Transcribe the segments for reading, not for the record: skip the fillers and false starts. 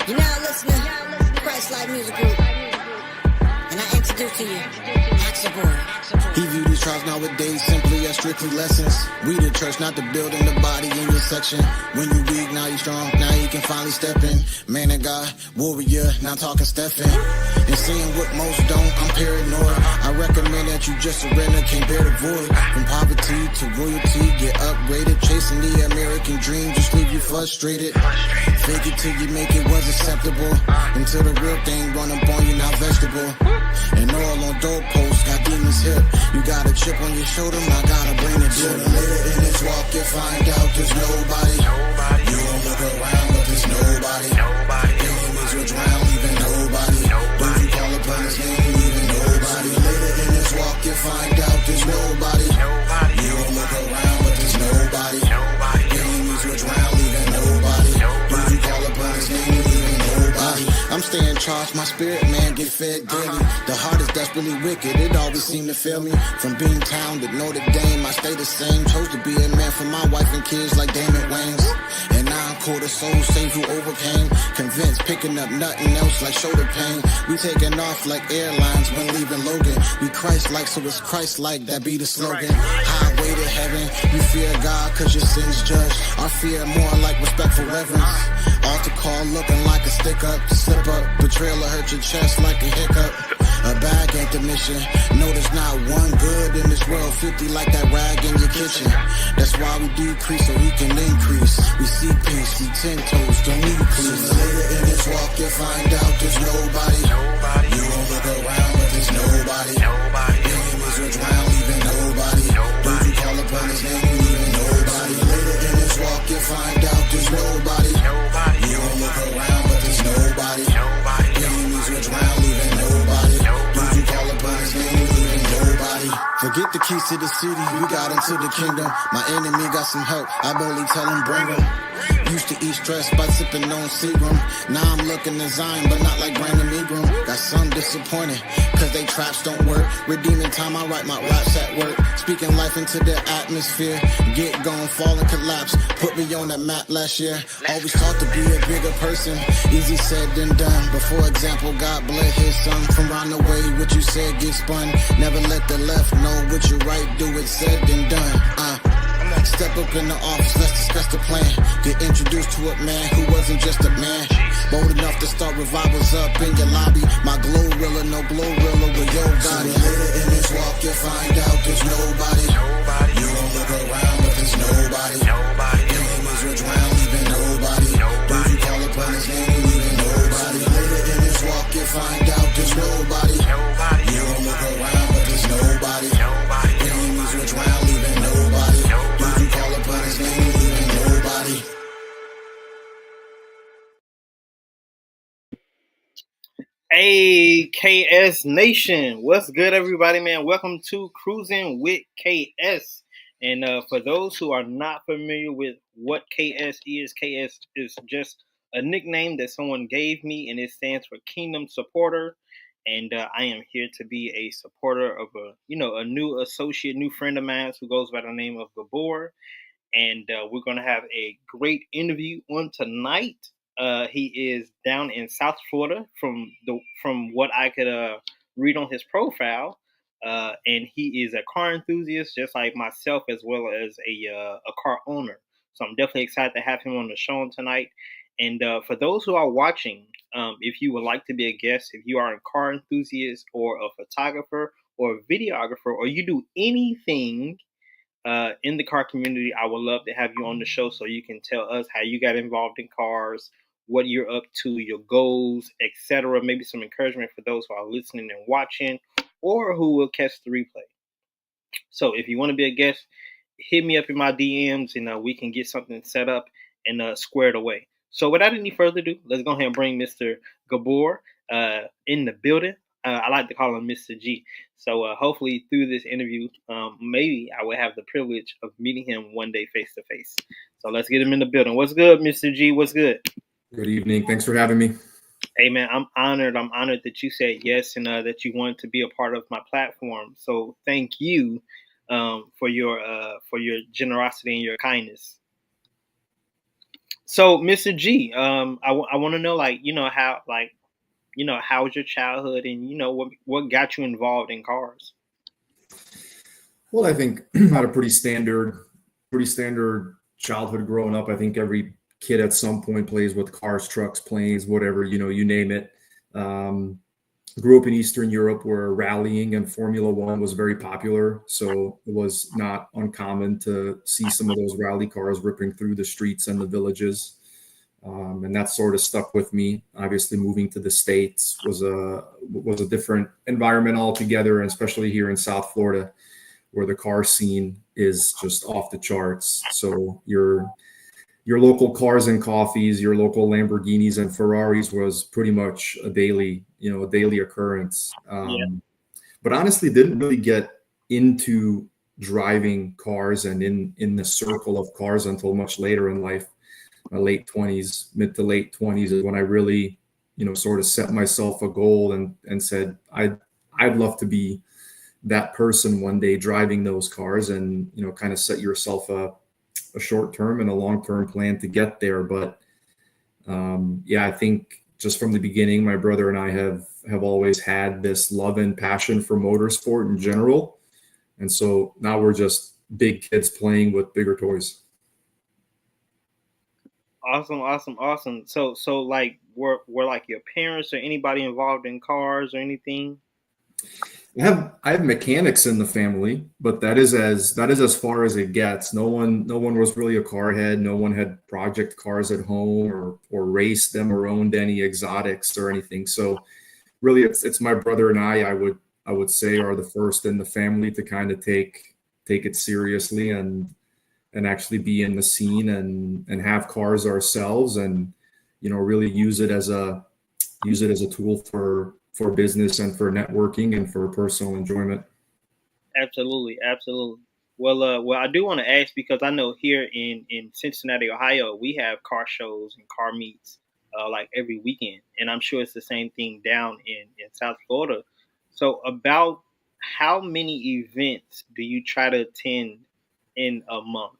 You're now listening to Christ-like Music Group, and I introduce to you Gabor. He viewed these trials nowadays simply as strictly lessons. We the church, not the building, the body in your section. When you weak, now you strong, now you can finally step in. Man of God, warrior, now talking Stephen. And seeing what most don't, I'm paranoid. I recommend that you just surrender, can't bear the void. From poverty to royalty, get upgraded. Chasing the American dream, just leave you frustrated. Fake it till you make it was acceptable. Until the real thing run up on you, now vegetable. And all on doorposts, got demons hip. You got a chip on your shoulder, now gotta bring it to the later in this walk, you find out there's nobody. You don't look around, but there's nobody. Enemies will drown, leaving nobody. Those who call upon his name, leaving nobody. Later in this walk, you find out there's nobody. You don't look around, but there's nobody. Enemies will drown, leaving nobody. Those who call upon his name, leaving nobody. I'm staying charged, my spirit man get fed daily. The heart is desperately wicked, it always seemed to fail me. From Beantown to Notre Dame, I stay the same. Chose to be a man for my wife and kids like Damon Wayans. And now I'm quarter soul saved who overcame. Convinced, picking up nothing else like shoulder pain. We taking off like airlines when leaving Logan. We Christ-like, so it's Christ-like, that be the slogan. Highway to heaven, you fear God cause your sins judged. Our fear more like respectful reverence. Altar call looking like a stick up, slip up. Betrayal will hurt your chest like a hiccup. A bag ain't the mission. No, there's not one good in this world. 50 like that rag in your kitchen. That's why we decrease so we can increase. We seek peace, we 10 toes, don't need please. Later in this walk, you find out there's nobody. You won't look around, but there's nobody. Enemies will drown, leaving nobody. Those who call upon his name, leaving nobody. Later in this walk, you find out there's nobody. You won't look around, but there's nobody. Enemies will drown, leaving nobody. Those who call upon his name, leaving nobody. Forget the keys to the city, we got into the kingdom. My enemy got some help, I boldly tell him bring him. Used to eat stress by sipping on Seagram. Now I'm looking to Zion, but not like Brandon Ingram. Got some disappointed, cause they traps don't work. Redeeming time, I write my raps at work. Speaking life into the atmosphere. Get gone, fall and collapse. Put me on that map last year. Always taught to be a bigger person. Easy said than done. But for example, God bled his son. From round the way, what you said get spun. Never let the left know what you right, do it said and done. Step up in the office, let's discuss the plan. Get introduced to a man who wasn't just a man. Bold enough to start revivals up in your lobby. My glow rilla, no blow rilla with your body. So later in this walk, you find out there's nobody. You won't look around, but there's nobody. Enemies will drown, leaving nobody. Those who call upon his name, leaving nobody. Later in this walk, you find out there's nobody. You won't look around, but there's nobody. Enemies will drown, leaving nobody. Those who call upon his name, leaving nobody. Hey, KS Nation. What's good, everybody, man? Welcome to Kruisin with KS. And for those who are not familiar with what KS is just a nickname that someone gave me, and it stands for Kingdom Supporter. And I am here to be a supporter of a new associate, new friend of mine who goes by the name of Gabor. And we're going to have a great interview on tonight. He is down in South Florida, from what I could read on his profile, and he is a car enthusiast, just like myself, as well as a car owner. So I'm definitely excited to have him on the show tonight. And for those who are watching, if you would like to be a guest, if you are a car enthusiast or a photographer or a videographer, or you do anything in the car community, I would love to have you on the show so you can tell us how you got involved in cars, what you're up to, your goals, etc. Maybe some encouragement for those who are listening and watching, or who will catch the replay. So if you want to be a guest, hit me up in my DMs, and we can get something set up and squared away. So without any further ado, let's go ahead and bring Mr. Gabor in the building. I like to call him Mr. G. So hopefully through this interview, maybe I will have the privilege of meeting him one day face to face. So let's get him in the building. What's good, Mr. G? What's good? Good evening. Thanks for having me. Hey, man, I'm honored. I'm honored that you said yes, and that you wanted to be a part of my platform. So thank you for your generosity and your kindness. So, Mr. G, I want to know, like, how was your childhood, and what got you involved in cars? Well, I think I had a pretty standard childhood growing up. I think every kid at some point plays with cars, trucks, planes, whatever, you name it. Um, Grew up in Eastern Europe where rallying and Formula One was very popular. So it was not uncommon to see some of those rally cars ripping through the streets and the villages. And that sort of stuck with me. Obviously, moving to the States was a different environment altogether, and especially here in South Florida, where the car scene is just off the charts. So your local cars and coffees, your local Lamborghinis and Ferraris was pretty much a daily occurrence. Yeah. But honestly, didn't really get into driving cars and in the circle of cars until much later in life. My late 20s, mid to late 20s is when I really, sort of set myself a goal and said I'd love to be that person one day driving those cars, and kind of set yourself a short-term and a long-term plan to get there. But yeah, I think just from the beginning, my brother and I have always had this love and passion for motorsport in general, and so now we're just big kids playing with bigger toys. Awesome, awesome, awesome. So like, were like your parents or anybody involved in cars or anything? I have mechanics in the family, but that is as far as it gets. No one was really a car head. No one had project cars at home or raced them or owned any exotics or anything. So really, it's my brother and I would say are the first in the family to kind of take it seriously and actually be in the scene and have cars ourselves, and really use it as a tool for business and for networking and for personal enjoyment. Absolutely, absolutely. Well, I do want to ask, because I know here in Cincinnati, Ohio, we have car shows and car meets like every weekend, and I'm sure it's the same thing down in South Florida. So, about how many events do you try to attend in a month?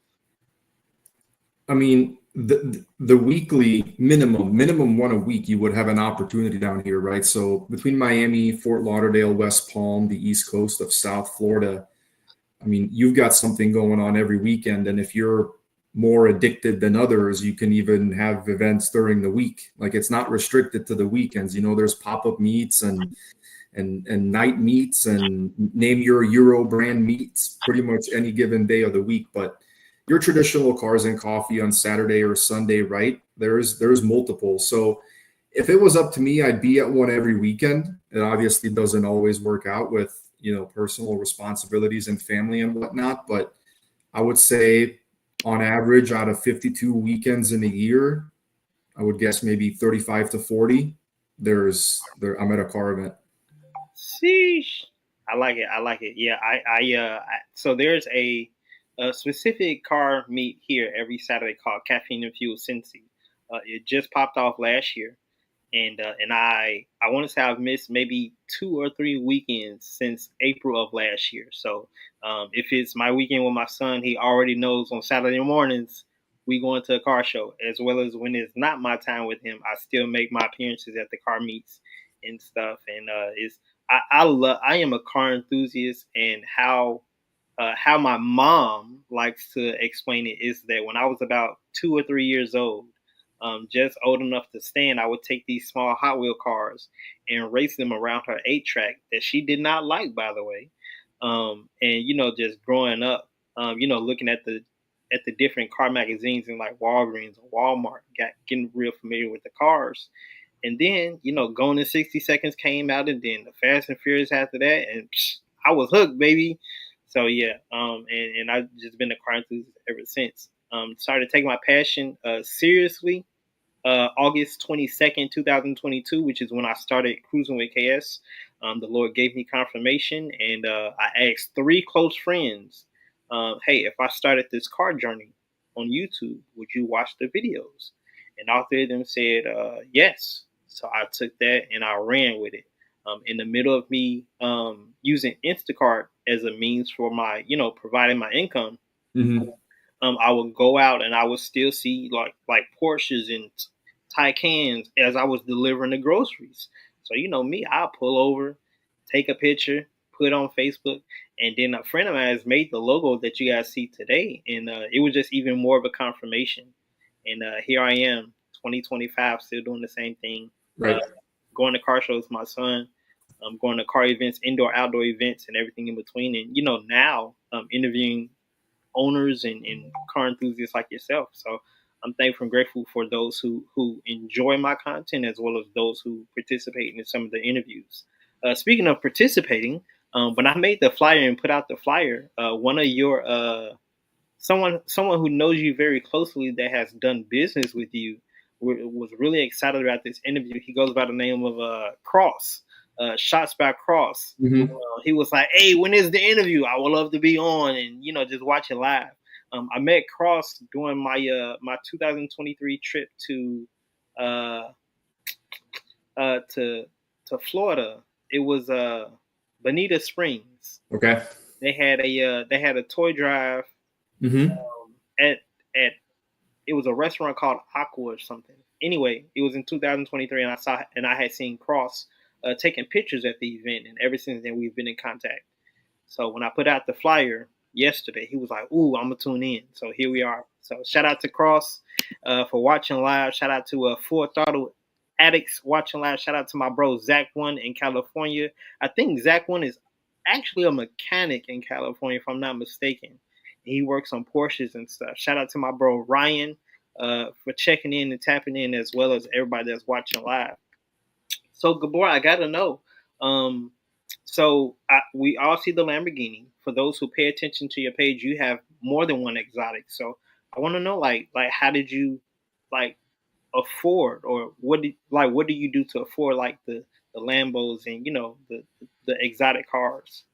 I mean, the weekly minimum one a week, you would have an opportunity down here, right? So between Miami, Fort Lauderdale, West Palm, the East Coast of South Florida, I mean, you've got something going on every weekend. And if you're more addicted than others, you can even have events during the week. Like, it's not restricted to the weekends. There's pop-up meets and night meets, and name your Euro brand meets pretty much any given day of the week. But your traditional cars and coffee on Saturday or Sunday, right? There's multiple. So if it was up to me, I'd be at one every weekend. It obviously doesn't always work out with personal responsibilities and family and whatnot. But I would say on average, out of 52 weekends in a year, I would guess maybe 35 to 40. I'm at a car event. Sheesh. I like it. I like it. Yeah. So there's a specific car meet here every Saturday called Caffeine and Fuel Cincy. It just popped off last year, and I want to say I've missed maybe 2 or 3 weekends since April of last year. So if it's my weekend with my son, he already knows on Saturday mornings we going to a car show. As well as when it's not my time with him, I still make my appearances at the car meets and stuff. And it's I am a car enthusiast, and how my mom likes to explain it is that when I was about 2 or 3 years old, just old enough to stand, I would take these small Hot Wheel cars and race them around her 8 track that she did not like, by the way. And just growing up, looking at the different car magazines in like Walgreens or Walmart, getting real familiar with the cars. And then, Going in 60 Seconds came out, and then the Fast and Furious after that, and I was hooked, baby. So yeah, and I've just been a car enthusiast ever since. Started taking my passion seriously August 22nd, 2022, which is when I started Cruising with KS. The Lord gave me confirmation, and I asked 3 close friends, hey, if I started this car journey on YouTube, would you watch the videos? And all 3 of them said yes. So I took that and I ran with it. In the middle of me using Instacart as a means for my, providing my income, Mhm. I would go out and I would still see like Porsches and Taycans as I was delivering the groceries. So you know me, I'll pull over, take a picture, put it on Facebook, and then a friend of mine has made the logo that you guys see today, and it was just even more of a confirmation. And here I am, 2025, still doing the same thing. Right. Going to car shows with my son, going to car events, indoor, outdoor events, and everything in between. And you know, now interviewing owners and car enthusiasts like yourself. So I'm thankful and grateful for those who enjoy my content as well as those who participate in some of the interviews. Speaking of participating, when I made the flyer and put out the flyer, one of your someone who knows you very closely that has done business with you was really excited about this interview. He goes by the name of Cross, Shots by Cross. Mm-hmm. He was like, "Hey, when is the interview? I would love to be on and just watch it live." I met Cross during my 2023 trip to Florida. It was Bonita Springs. Okay. They had a toy drive. Mm-hmm. At it was a restaurant called Aqua or something. Anyway, it was in 2023, and I had seen Cross taking pictures at the event, and ever since then we've been in contact. So when I put out the flyer yesterday, he was like, "Ooh, I'm gonna tune in." So here we are. So shout out to Cross for watching live. Shout out to Full Throttle Addicts watching live. Shout out to my bro Zach One in California. I think Zach One is actually a mechanic in California, if I'm not mistaken. He works on Porsches and stuff. Shout out to my bro Ryan for checking in and tapping in, as well as everybody that's watching live. So Gabor, I gotta know. We all see the Lamborghini. For those who pay attention to your page, you have more than one exotic. So I want to know, like how did you afford, or what do you do to afford like the Lambos and the exotic cars?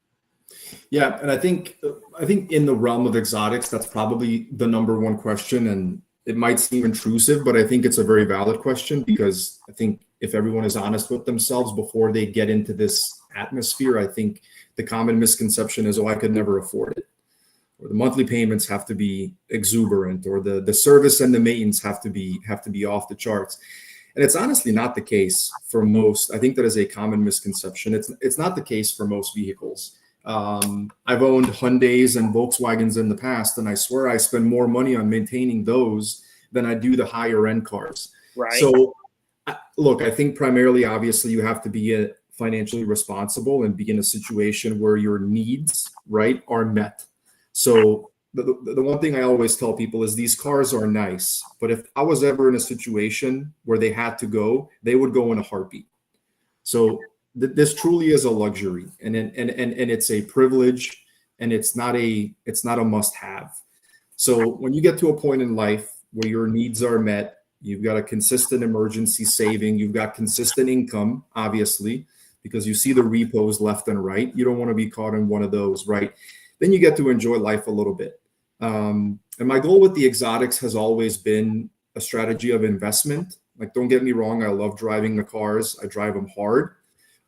Yeah, and I think in the realm of exotics, that's probably the number one question, and it might seem intrusive, but I think it's a very valid question, because I think if everyone is honest with themselves before they get into this atmosphere, I think the common misconception is, "Oh, I could never afford it," or the monthly payments have to be exuberant, or the service and the maintenance have to be off the charts. And it's honestly not the case for most. I think that is a common misconception. It's not the case for most vehicles. I've owned Hyundais and Volkswagens in the past, and I swear I spend more money on maintaining those than I do the higher end cars. Right. So look, I think primarily, obviously, you have to be financially responsible and be in a situation where your needs, right, are met. So the one thing I always tell people is these cars are nice, but if I was ever in a situation where they had to go, they would go in a heartbeat. So this truly is a luxury, and it's a privilege, and it's not a must-have. So when you get to a point in life where your needs are met, you've got a consistent emergency saving, you've got consistent income, obviously, because you see the repos left and right. You don't want to be caught in one of those, right? Then you get to enjoy life a little bit. And my goal with the exotics has always been a strategy of investment. Like, don't get me wrong, I love driving the cars. I drive them hard.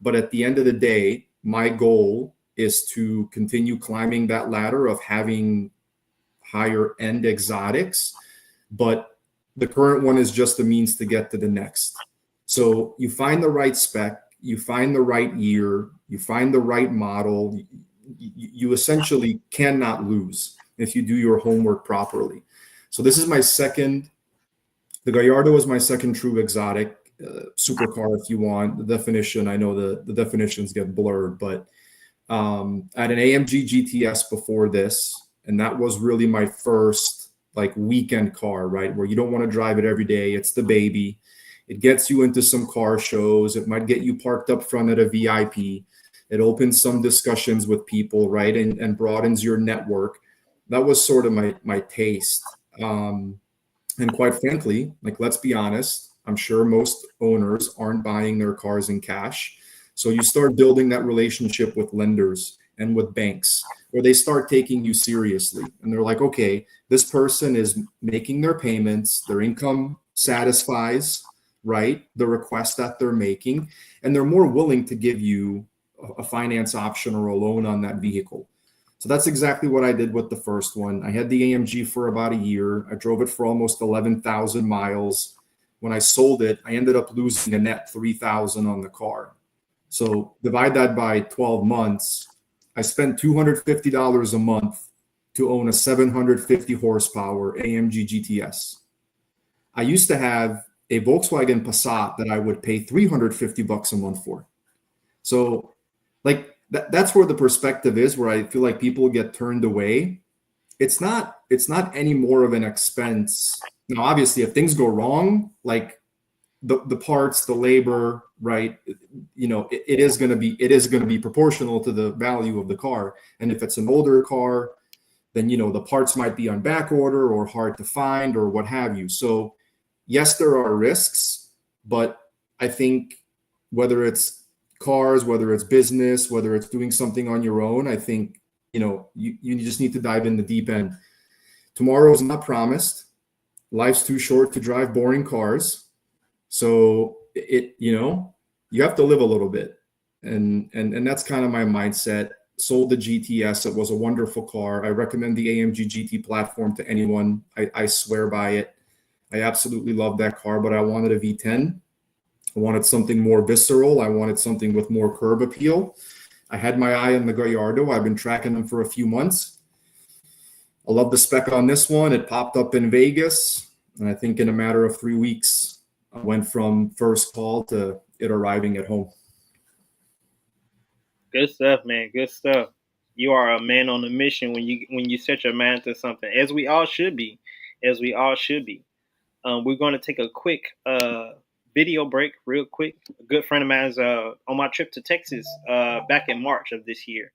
But at the end of the day, my goal is to continue climbing that ladder of having higher end exotics. But the current one is just a means to get to the next. So you find the right spec, you find the right year, you find the right model. You essentially cannot lose if you do your homework properly. So this is my second. The Gallardo is my second true exotic. Supercar, if you want the definition. I know the definitions get blurred, but I had an AMG GTS before this, and that was really my first like weekend car, right? Where you don't want to drive it every day. It's the baby. It gets you into some car shows. It might get you parked up front at a VIP. It opens some discussions with people, right? And broadens your network. That was sort of my taste. And quite frankly, like, let's be honest, I'm sure most owners aren't buying their cars in cash. So you start building that relationship with lenders and with banks, where they start taking you seriously. And they're like, okay, this person is making their payments, their income satisfies, right, the request that they're making, and they're more willing to give you a finance option or a loan on that vehicle. So that's exactly what I did with the first one. I had the AMG for about a year. I drove it for almost 11,000 miles. When I sold it, I ended up losing a net 3,000 on the car. So divide that by 12 months. I spent $250 a month to own a 750 horsepower AMG GTS. I used to have a Volkswagen Passat that I would pay $350 a month for. So like that's where the perspective is, where I feel like people get turned away. It's not any more of an expense. Now, obviously, if things go wrong, like the parts, the labor, right? You know, it is going to be proportional to the value of the car. And if it's an older car, then, you know, the parts might be on back order or hard to find or what have you. So yes, there are risks, but I think whether it's cars, whether it's business, whether it's doing something on your own, I think, you know, you just need to dive in the deep end. Tomorrow is not promised. Life's too short to drive boring cars. So you have to live a little bit. And that's kind of my mindset. Sold the GTS. It was a wonderful car. I recommend the AMG GT platform to anyone. I swear by it. I absolutely love that car, but I wanted a V10. I wanted something more visceral. I wanted something with more curb appeal. I had my eye on the Gallardo. I've been tracking them for a few months. I love the spec on this one. It popped up in Vegas, and I think in a matter of 3 weeks, I went from first call to it arriving at home. Good stuff, man. Good stuff. You are a man on a mission when you set your mind to something, as we all should be. We're going to take a quick video break real quick. A good friend of mine's on my trip to Texas back in March of this year.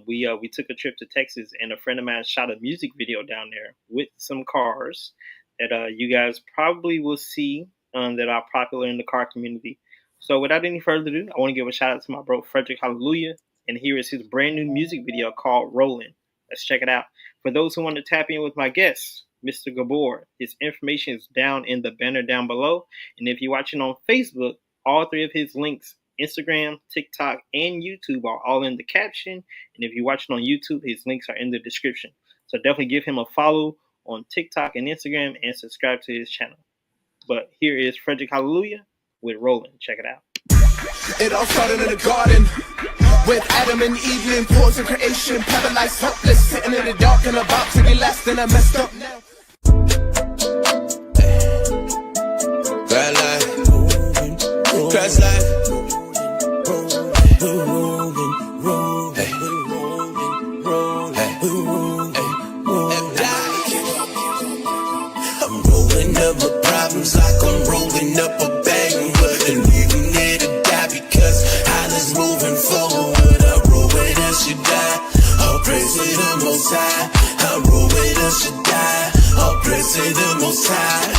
We took a trip to Texas, and a friend of mine shot a music video down there with some cars that you guys probably will see that are popular in the car community. So without any further ado, I want to give a shout out to my bro Frederick Hallelujah, and here is his brand new music video called Rollin'. Let's check it out. For those who want to tap in with my guest, Mr. Gabor, his information is down in the banner down below. And if you're watching on Facebook, all three of his links, Instagram, TikTok, and YouTube, are all in the caption. And if you're watching on YouTube, his links are in the description. So definitely give him a follow on TikTok and Instagram and subscribe to his channel. But here is Frederick Hallelujah with Rollin'. Check it out. It all started in the garden with Adam and Eve in pause of creation, paralyzed, helpless, sitting in the dark and about to be last, and I messed up now. Bad life, crash life, I'm rolling up my problems like I'm rolling up a bag, and leaving there to die because I was moving forward. I roll with us, you die. I'll praise it the most high. I roll with us, you die. I'll praise it the most high.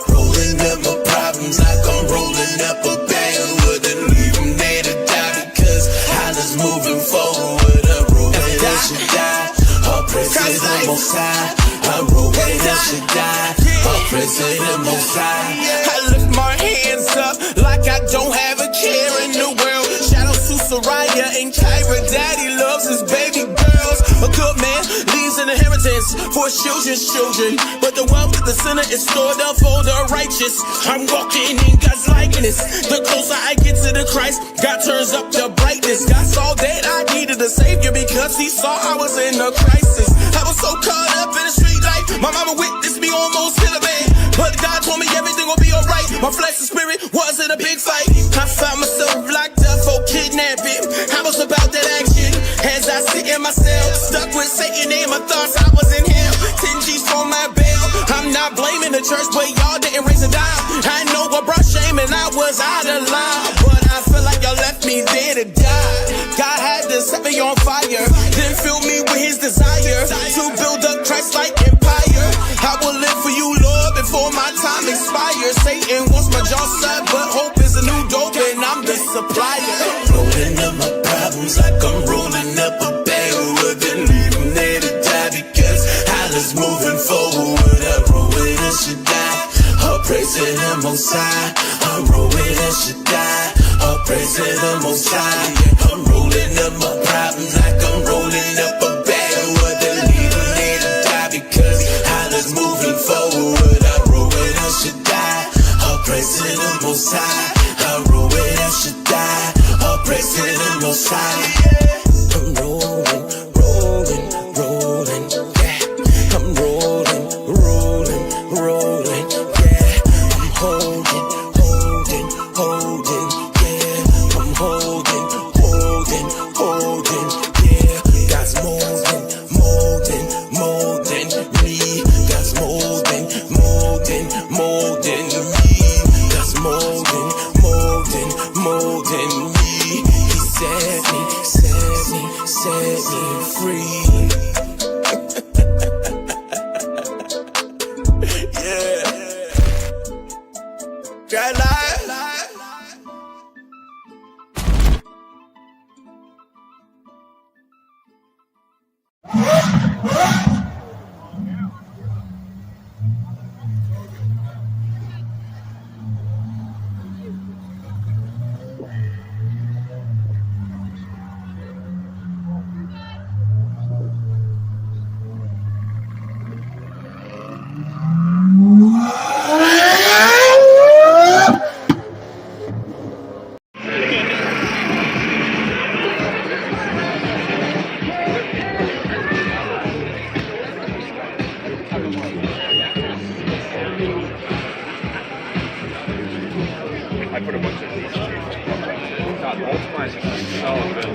Rolling up my problems like I'm rolling up a bag, and leaving there to die because I was moving forward. I roll with us, you die. I'll praise it the most high. I roll with us, you die. I'll praise it the most high. I lift my hands up like I don't have a care in the world. Shout out to Soraya and Kyra. Daddy loves his baby girls. A good man leaves an inheritance for his children's children, but the wealth of the sinner is stored up for the righteous. I'm walking in God's likeness. The closer I get to the Christ, God turns up the brightness. God saw that I needed a savior because he saw I was in a crisis. I was so caught up in the street life. My mama witnessed me almost kill a man, but God told me everything will be alright. My flesh and spirit was in a big fight. I found myself locked up for kidnapping. I was about that action as I sit in my cell, stuck with Satan in my thoughts. I was in hell, 10 G's for my bail. I'm not blaming the church, but y'all didn't raise a dime. I know what brought shame and I was out of line, but I feel like y'all left me there to die. God had to set me on fire, then fill me with his desire to build up Christ-like empire. I will live for you, Lord, before my time expires. Satan wants my jaw shut, but hope is a new dope and I'm the supplier. Rolling up my problems like I'm rolling up a bag, then leaving there to die because I was moving forward. I roll with us, you die. I'll praise it the most high. I roll with us, you die. I'll praise it the most high. I'm rolling up my problems like I'm rolling up a bag. praising the Most High. I'm rolling, rolling, rolling, yeah. I'm rolling, rolling, rolling, yeah. I'm holding, holding, holding, yeah. I'm holding, holding, holding, yeah. God's molding, molding, molding me. God's molding, molding, molding me. God's molding, molding, molding me. He set me, set me, set me free. Yeah. Try life. I put a bunch of these. God, Ultimizing is so good.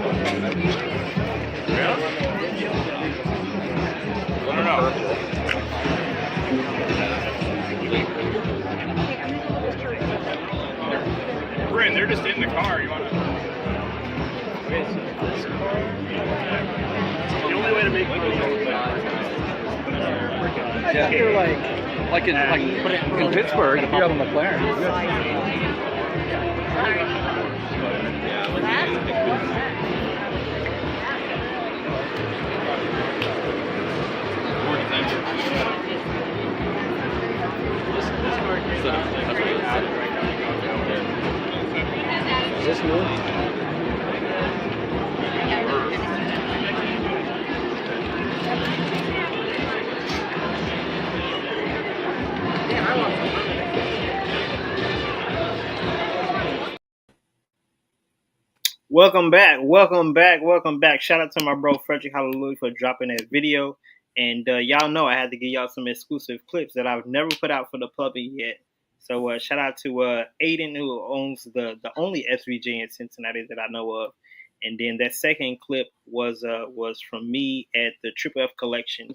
Really? I don't know. Bryn, they're just in the car. You want to? The only way to make those Yeah, you're like in Pittsburgh, if you have a McLaren. Is this new? Welcome back, welcome back, welcome back. Shout out to my bro Frederick Hallelujah for dropping that video. And y'all know I had to give y'all some exclusive clips that I've never put out for the public yet. So shout out to Aiden, who owns the only SVJ in Cincinnati that I know of. And then that second clip was from me at the Triple F Collection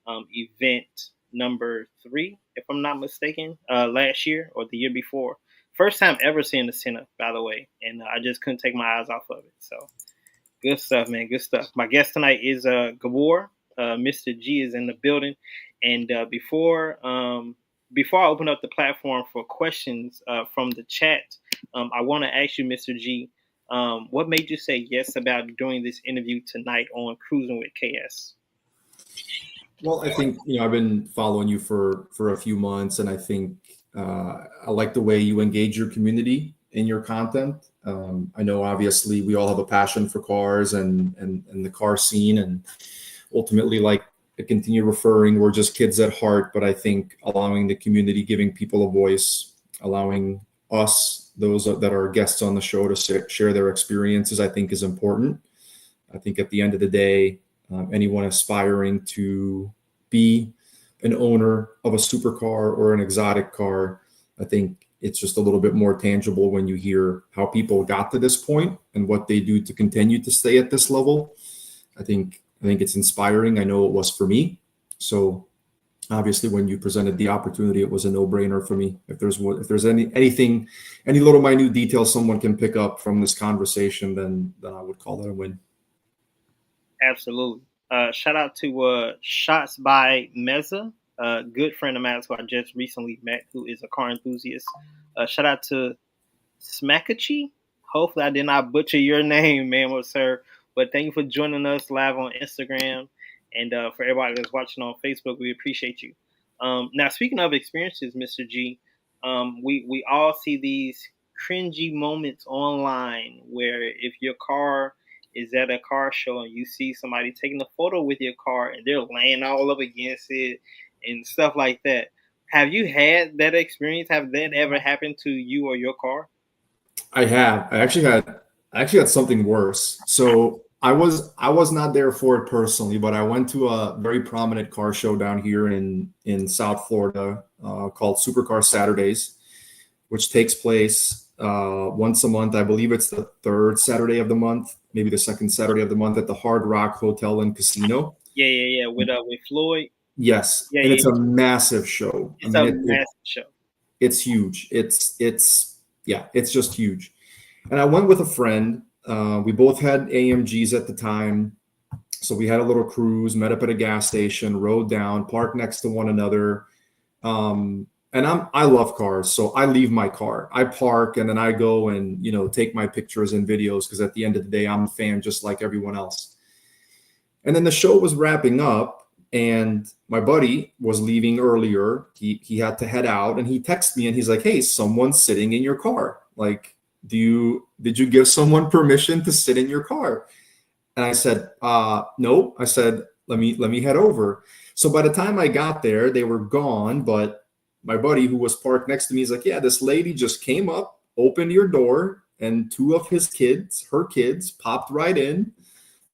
event number 3, if I'm not mistaken, last year or the year before. First time ever seeing the center, by the way, and I just couldn't take my eyes off of it. So, good stuff, man, good stuff. My guest tonight is Gabor. Mr. G is in the building, and before I open up the platform for questions from the chat, I want to ask you, Mr. G, what made you say yes about doing this interview tonight on Kruisin with KS? Well, I think I've been following you for a few months, and I think I like the way you engage your community in your content. I know obviously we all have a passion for cars and the car scene, and ultimately, like I continue referring, we're just kids at heart. But I think allowing the community, giving people a voice, allowing us, those that are guests on the show, to share their experiences, I think is important. I think at the end of the day, anyone aspiring to be an owner of a supercar or an exotic car, I think it's just a little bit more tangible when you hear how people got to this point and what they do to continue to stay at this level. I think it's inspiring. I know it was for me. So obviously when you presented the opportunity, it was a no-brainer for me. If there's anything, any little minute detail someone can pick up from this conversation, then I would call that a win. Absolutely. Shout out to Shots by Meza, a good friend of mine who I just recently met, who is a car enthusiast. Shout out to Smakachi. Hopefully I did not butcher your name, man, sir. But thank you for joining us live on Instagram. And for everybody that's watching on Facebook, we appreciate you. Now, speaking of experiences, Mr. G, we all see these cringy moments online where if your car is at a car show and you see somebody taking a photo with your car and they're laying all up against it and stuff like that. Have you had that experience? Have that ever happened to you or your car? I have. I I actually had something worse. So I was not there for it personally, but I went to a very prominent car show down here in South Florida called Supercar Saturdays, which takes place once a month. I believe it's the third Saturday of the month, maybe the second Saturday of the month at the Hard Rock Hotel and Casino. Yeah. With Floyd. Yes, Yeah, and it's yeah. a massive show. It's a massive show. It's huge. It's just huge. And I went with a friend. We both had AMGs at the time. So we had a little cruise, met up at a gas station, rode down, parked next to one another. And I love cars. So I leave my car. I park and then I go and, take my pictures and videos because at the end of the day, I'm a fan just like everyone else. And then the show was wrapping up and my buddy was leaving earlier. He had to head out and he texted me and he's like, "Hey, someone's sitting in your car. Like, did you give someone permission to sit in your car?" And I said, "No." I said, let me head over. So by the time I got there, they were gone. But my buddy who was parked next to me is like, "Yeah, this lady just came up, opened your door, and two of her kids popped right in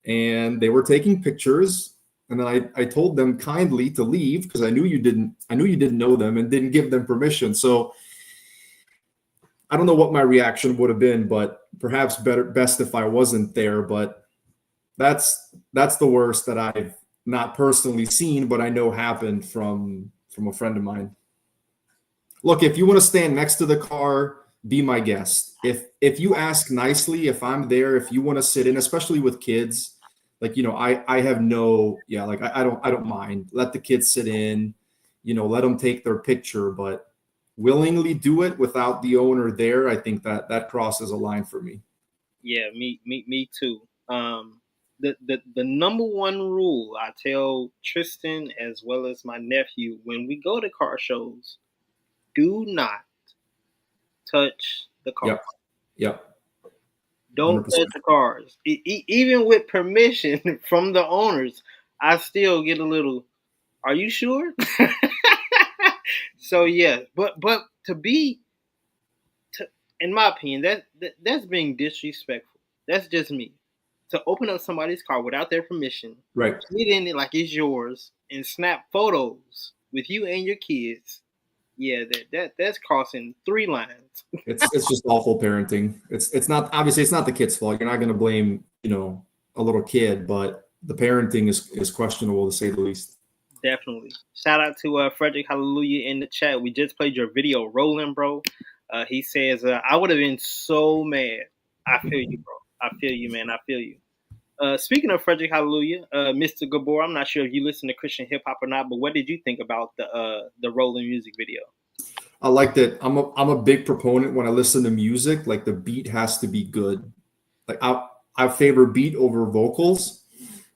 and they were taking pictures. And then I told them kindly to leave because I knew you didn't know them and didn't give them permission." So I don't know what my reaction would have been, but perhaps best if I wasn't there. But that's the worst that I've not personally seen, but I know happened from a friend of mine. Look, if you want to stand next to the car, be my guest. If you ask nicely, if I'm there, if you want to sit in, especially with kids, like, I have I don't mind. Let the kids sit in, let them take their picture, but willingly do it without the owner there. I think that crosses a line for me. Yeah, me too. The number one rule I tell Tristan as well as my nephew when we go to car shows, do not touch the car. Yep. Don't 100%. touch the cars. Even with permission from the owners, I still get a little, "Are you sure?" So yeah, but in my opinion, that's being disrespectful. That's just me. To open up somebody's car without their permission, Right. get in it like it's yours, and snap photos with you and your kids. Yeah, that's crossing three lines. It's just awful parenting. It's not, obviously it's not the kid's fault. You're not going to blame, a little kid, but the parenting is questionable to say the least. Definitely. Shout out to Frederick Hallelujah in the chat. We just played your video rolling, bro. He says, "I would have been so mad." I feel you, bro. I feel you, man. I feel you. Speaking of Frederick Hallelujah, Mr. Gabor, I'm not sure if you listen to Christian hip hop or not, but what did you think about the rolling music video? I liked it. I'm a big proponent when I listen to music. Like, the beat has to be good. Like, I favor beat over vocals,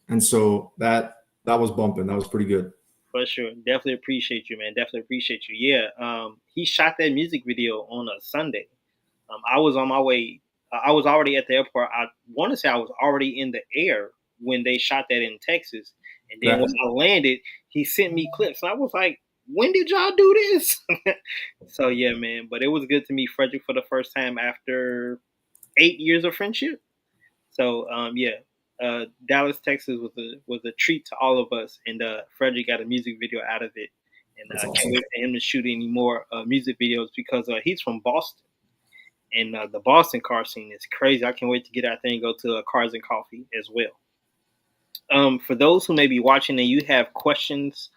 and so that was bumping. That was pretty good. For sure. Definitely appreciate you, man. Definitely appreciate you. Yeah. He shot that music video on a Sunday. I was on my way. I was already at the airport. I want to say I was already in the air when they shot that in Texas. And then when I landed, he sent me clips. And I was like, "When did y'all do this?" So, yeah, man. But it was good to meet Frederick for the first time after 8 years of friendship. So, Dallas, Texas was a treat to all of us. And Frederick got a music video out of it. And I can't wait for him to shoot any more music videos because he's from Boston. And the Boston car scene is crazy. I can't wait to get out there and go to Cars and Coffee as well. For those who may be watching and you have questions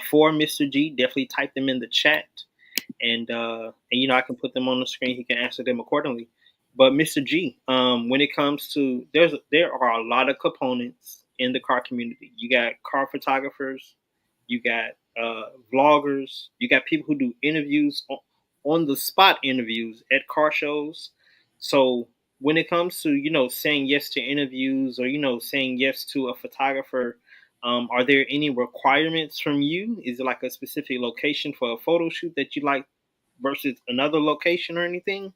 for Mr. G, definitely type them in the chat. And I can put them on the screen. He can answer them accordingly. But Mr. G, when it comes to, there are a lot of components in the car community. You got car photographers, you got vloggers, you got people who do interviews on the spot interviews at car shows. So when it comes to, saying yes to interviews or, saying yes to a photographer, are there any requirements from you? Is it like a specific location for a photo shoot that you like versus another location or anything?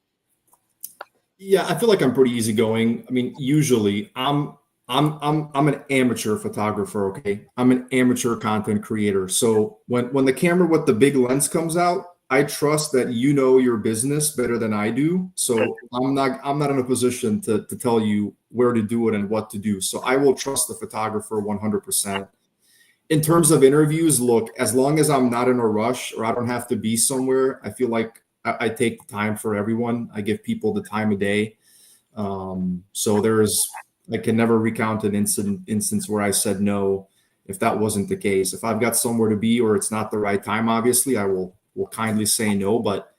Yeah, I feel like I'm pretty easygoing. I mean, usually I'm an amateur photographer, okay? I'm an amateur content creator. So when the camera with the big lens comes out, I trust that you know your business better than I do. So I'm not in a position to tell you where to do it and what to do. So I will trust the photographer 100%. In terms of interviews, look, as long as I'm not in a rush or I don't have to be somewhere, I feel like I take the time for everyone. I give people the time of day. So I can never recount an instance where I said no if that wasn't the case. If I've got somewhere to be or it's not the right time, obviously I will kindly say no. But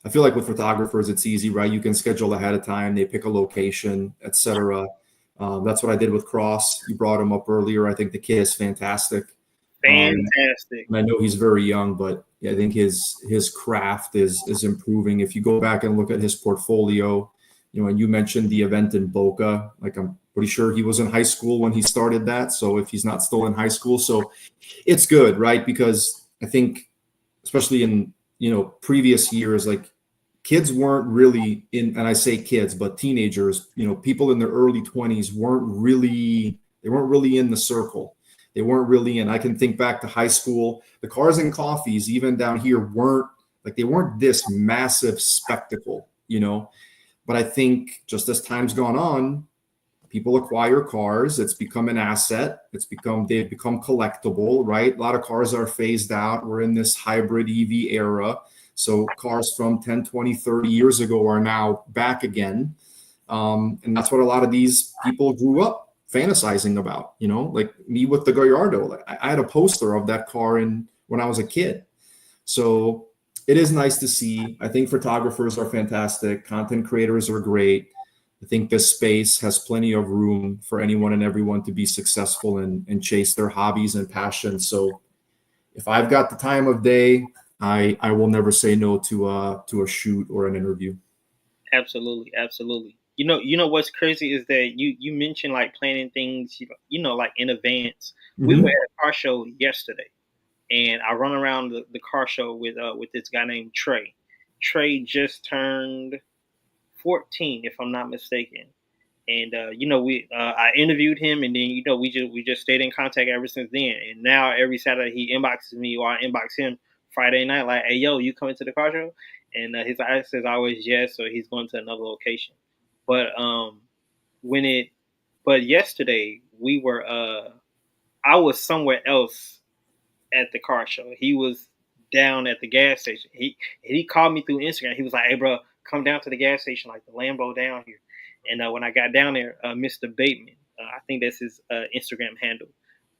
I feel like with photographers, it's easy, right? You can schedule ahead of time. They pick a location, etc. That's what I did with Cross. You brought him up earlier. I think the kid is fantastic. Fantastic. And I know he's very young, but yeah, I think his craft is improving. If you go back and look at his portfolio, and you mentioned the event in Boca, like I'm pretty sure he was in high school when he started that. So if he's not still in high school, so it's good, right? Because I think, especially in previous years, like kids weren't really in, and I say kids, but teenagers, people in their early 20s weren't really in the circle. They weren't really in. I can think back to high school. The Cars and Coffees, even down here, weren't this massive spectacle, But I think just as time's gone on, people acquire cars. It's become an asset. They've become collectible, right? A lot of cars are phased out. We're in this hybrid EV era. So cars from 10, 20, 30 years ago are now back again. And that's what a lot of these people grew up fantasizing about, like me with the Gallardo. Like I had a poster of that car when I was a kid. So it is nice to see. I think photographers are fantastic. Content creators are great. I think this space has plenty of room for anyone and everyone to be successful and chase their hobbies and passions. So if I've got the time of day, I will never say no to a shoot or an interview. Absolutely. You know what's crazy is that you mentioned like planning things, like in advance. We were at a car show yesterday, and I run around the car show with this guy named Trey. Trey just turned 14, if I'm not mistaken. And I interviewed him, and then we just stayed in contact ever since then. And now every Saturday he inboxes me, or I inbox him Friday night, like, "Hey, yo, you coming to the car show?" And his answer is always yes, so he's going to another location. But but yesterday we were I was somewhere else at the car show. He was down at the gas station. He called me through Instagram. He was like, "Hey, bro, come down to the gas station, like the Lambo down here." And when I got down there, Mr. Bateman, I think that's his Instagram handle.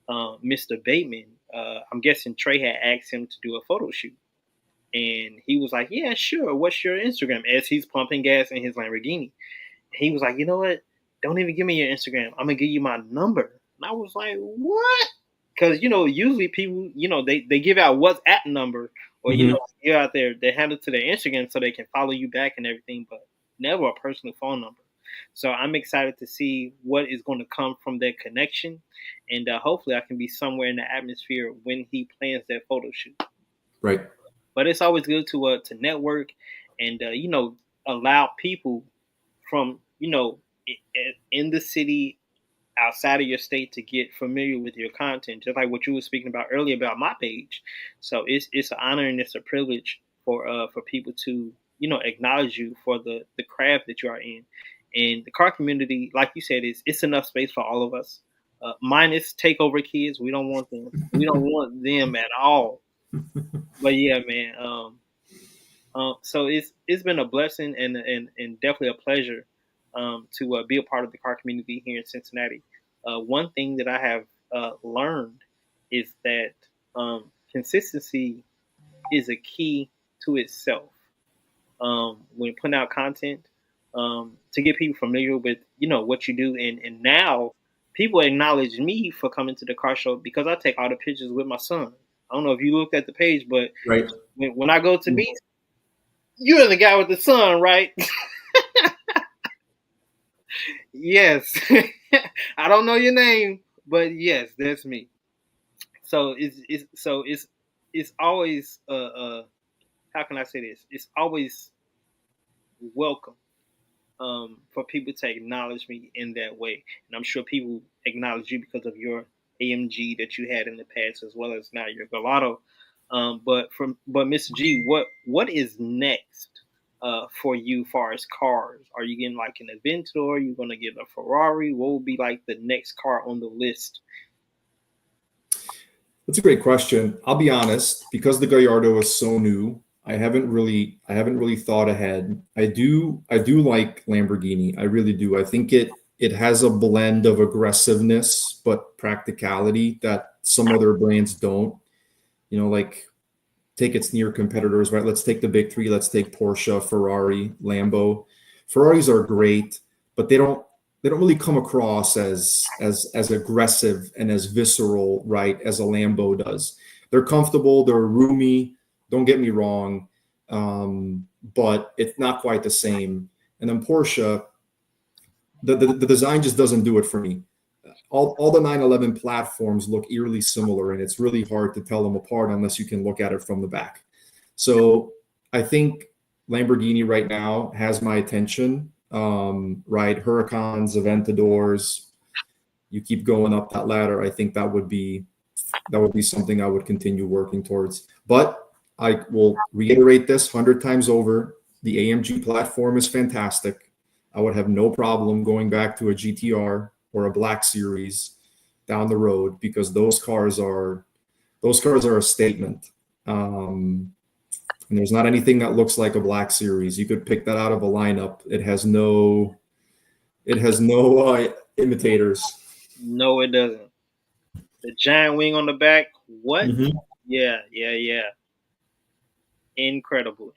Mr. Bateman, I'm guessing Trey had asked him to do a photo shoot. And he was like, "Yeah, sure. What's your Instagram?" As he's pumping gas in his Lamborghini. He was like, "You know what? Don't even give me your Instagram. I'm going to give you my number." And I was like, "What?" Because, usually people, they give out WhatsApp number or, you're out there, they hand it to their Instagram so they can follow you back and everything, but never a personal phone number. So I'm excited to see what is going to come from that connection. And hopefully I can be somewhere in the atmosphere when he plans that photo shoot. Right. But it's always good to network and, allow people from, in the city, outside of your state, to get familiar with your content, just like what you were speaking about earlier about my page. So it's an honor and it's a privilege for people to acknowledge you for the craft that you are in. And the car community, like you said, it's enough space for all of us. Minus takeover kids, we don't want them. We don't want them at all. But yeah, man. So it's been a blessing and definitely a pleasure to be a part of the car community here in Cincinnati. One thing that I have learned is that consistency is a key to itself. When putting out content, to get people familiar with what you do, and now people acknowledge me for coming to the car show because I take all the pictures with my son. I don't know if you looked at the page, but right. when I go to meet, you're the guy with the son, right? Yes. I don't know your name, but yes, that's me. So it's always how can I say this? It's always welcome for people to acknowledge me in that way, and I'm sure people acknowledge you because of your AMG that you had in the past, as well as now your Gallardo. But Mr. G, what is next for you as far as cars? Are you getting like an Aventador? Are you gonna get a Ferrari? What will be like the next car on the list? That's a great question. I'll be honest, because the Gallardo is so new, I haven't really thought ahead. I do like Lamborghini. I really do. I think it has a blend of aggressiveness but practicality that some other brands don't. Like take its near competitors, right? Let's take the big three. Let's take Porsche, Ferrari, Lambo. Ferraris are great, but they don't really come across as aggressive and as visceral, right, as a Lambo does. They're comfortable, they're roomy. Don't get me wrong, but it's not quite the same. And then Porsche, the design just doesn't do it for me. All the 911 platforms look eerily similar, and it's really hard to tell them apart unless you can look at it from the back. So I think Lamborghini right now has my attention. Right, Huracans, Aventadors. You keep going up that ladder. I think that would be something I would continue working towards. But I will reiterate this 100 times over. The AMG platform is fantastic. I would have no problem going back to a GTR or a Black Series down the road because those cars are a statement. And there's not anything that looks like a Black Series. You could pick that out of a lineup. It has no imitators. No, it doesn't. The giant wing on the back. What? Mhm. Yeah. Incredible.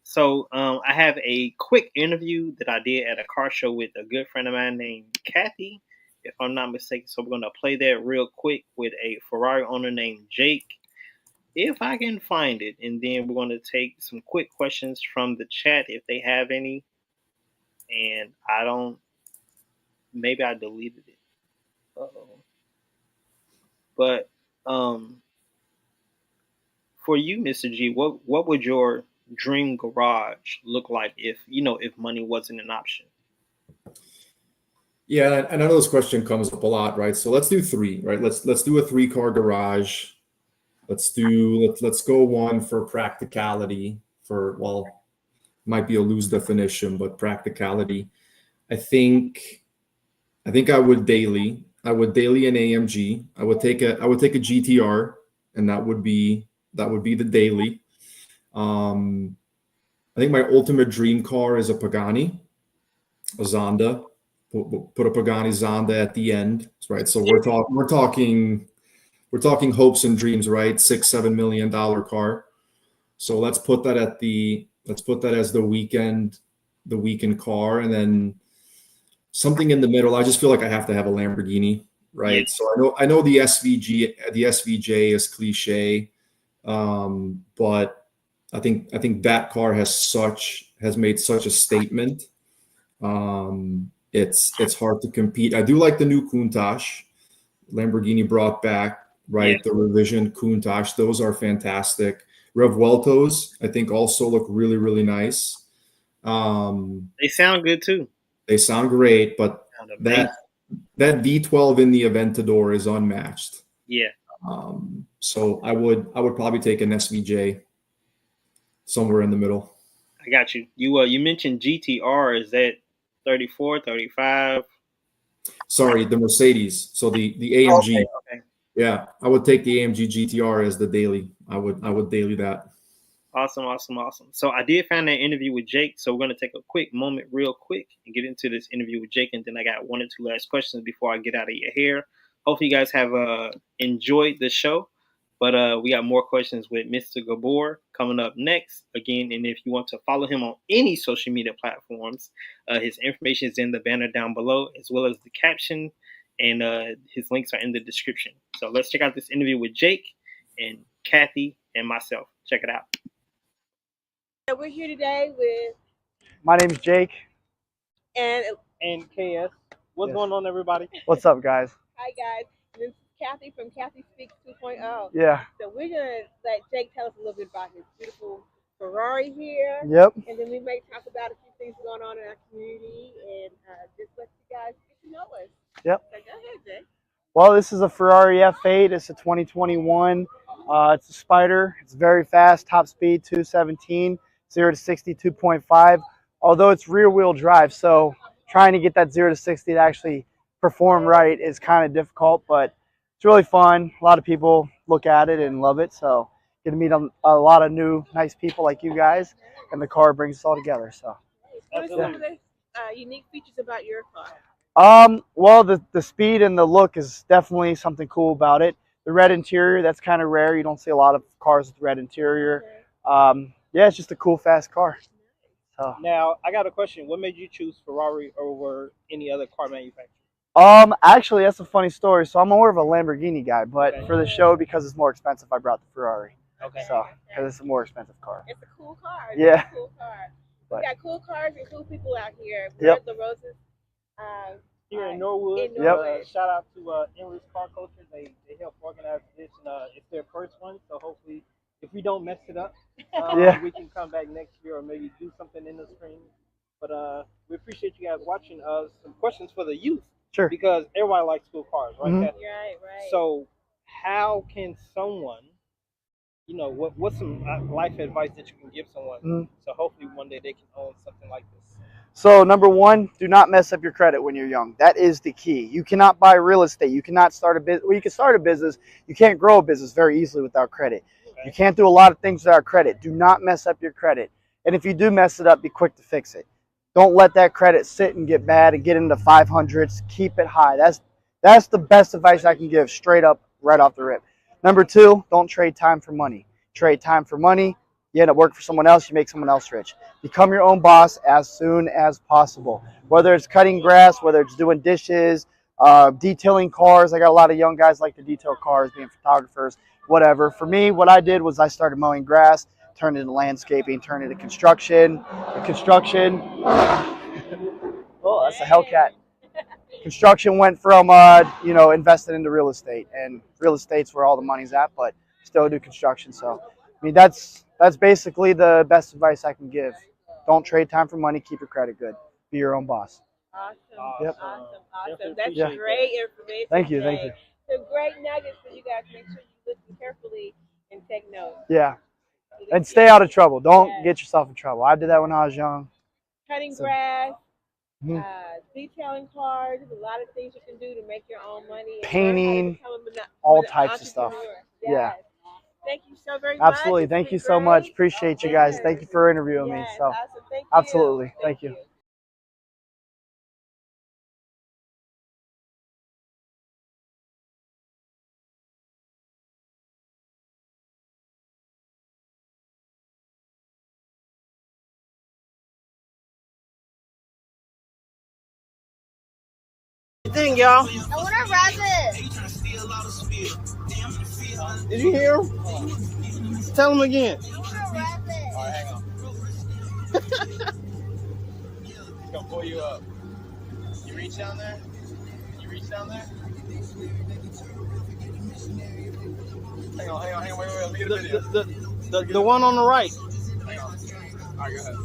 So I have a quick interview that I did at a car show with a good friend of mine named Kathy, if I'm not mistaken. So we're going to play that real quick with a Ferrari owner named Jake, if I can find it. And then we're going to take some quick questions from the chat if they have any. And maybe I deleted it. Uh-oh. But for you, Mr. G, what would your dream garage look like if money wasn't an option? Yeah, and I know this question comes up a lot, right? So let's do three, right? Let's do a 3-car garage. Let's go one for practicality. Might be a loose definition, but practicality. I think I would daily an AMG. I would take a GTR, and that would be the daily. I think my ultimate dream car is a Pagani, a Zonda. Put a Pagani Zonda at the end, right? So we're talking hopes and dreams, right? $6-7 million car. So let's put that as the weekend car, and then something in the middle. I just feel like I have to have a Lamborghini, right? Yeah. So I know the SVJ is cliche, but I think that car has made such a statement. It's hard to compete. I do like the new Countach. Lamborghini brought back, right? Yeah. The revision Countach. Those are fantastic. Revueltos, I think, also look really, really nice. They sound good too. They sound great, but Amazing. that V12 in the Aventador is unmatched. Yeah. So I would probably take an SVJ somewhere in the middle. I got you. You mentioned GTR. Is that 34, 35? Sorry, the Mercedes. So the AMG. Okay. Yeah, I would take the AMG GTR as the daily. I would daily that. Awesome. So I did find that interview with Jake. So we're going to take a quick moment real quick and get into this interview with Jake. And then I got one or two last questions before I get out of your hair. Hopefully you guys have enjoyed the show. But we got more questions with Mr. Gabor coming up next. Again, and if you want to follow him on any social media platforms, his information is in the banner down below, as well as the caption, and his links are in the description. So let's check out this interview with Jake and Kathy and myself. Check it out. We're here today with My name's Jake. and And KS, what's Yes. going on, everybody? What's up, guys? hi guys. This is Kathy from Kathy Speaks 2.0. Yeah. So we're gonna let Jake tell us a little bit about his beautiful Ferrari here, Yep. and then we may talk about a few things going on in our community and just let you guys get to know us. Yep. So go ahead, Jake. Well, this is a Ferrari F8. It's a 2021. It's a Spider. It's very fast. Top speed 217, 0 to 60 2.5. Although it's rear wheel drive, so trying to get that 0 to 60 to actually perform right is kind of difficult, but it's really fun. A lot of people look at it and love it, so get to meet a lot of new nice people like you guys, and the car brings us all together. So What are some of the unique features about your car? well, the speed and the look is definitely something cool about it. The red interior, that's kind of rare. You don't see a lot of cars with red interior. Yeah, it's just a cool, fast car. So. Now, I got a question. What made you choose Ferrari over any other car manufacturer? Actually, that's a funny story. So I'm more of a Lamborghini guy, but for the show, because it's more expensive, I brought the Ferrari. Okay. So, because it's a more expensive car. It's a cool car. Yeah. A cool car. But, We got cool cars and cool people out here. Yep. The Roses. Here in Norwood. Yep. Shout out to Endless Car Culture. They help organize this, and it's their first one. So hopefully, if we don't mess it up, we can come back next year or maybe do something in the spring. But we appreciate you guys watching. Some questions for the youth. Sure. Because everybody likes cool cars, right? Mhm. Kathy? Right. So how can someone, what's some life advice that you can give someone? So hopefully one day they can own something like this. So number one, do not mess up your credit when you're young. That is the key. You cannot buy real estate. You cannot start a business. Well, you can start a business. You can't grow a business very easily without credit. Okay. You can't do a lot of things without credit. Do not mess up your credit. And if you do mess it up, be quick to fix it. Don't let that credit sit and get bad and get into 500s. Keep it high. That's the best advice I can give, straight up, right off the rip. Number two, don't trade time for money. Trade time for money. You end up working for someone else, you make someone else rich. Become your own boss as soon as possible. Whether it's cutting grass, whether it's doing dishes, detailing cars. I got a lot of young guys like to detail cars, being photographers, whatever. For me, what I did was I started mowing grass, turned it into landscaping, turned it into construction. Construction, oh, that's a Hellcat. Construction went from, invested into real estate. And real estate's where all the money's at, but still do construction. So, I mean, that's basically the best advice I can give. Don't trade time for money. Keep your credit good. Be your own boss. Awesome. Yep. Awesome. That's great information. Thank you. Thank you. Some great nuggets for you guys. Make sure you listen carefully and take notes. Yeah. And stay out of trouble. Don't get yourself in trouble. I did that when I was young. Cutting grass, detailing cars. There's a lot of things you can do to make your own money. Painting, all types of stuff. Yeah. Thank you so very much. Absolutely. Thank you so much. Appreciate you guys. Thank you for interviewing me. So, awesome. Thank you. absolutely. Thank you. Thing, y'all. I want to wrap it. Did you hear him? Tell him again. I want to wrap it. All right, hang on. He's gonna pull you up. You reach down there? You reach down there? Hang on, wait, let me get a video. The one on the right. Hang on. All right, go ahead.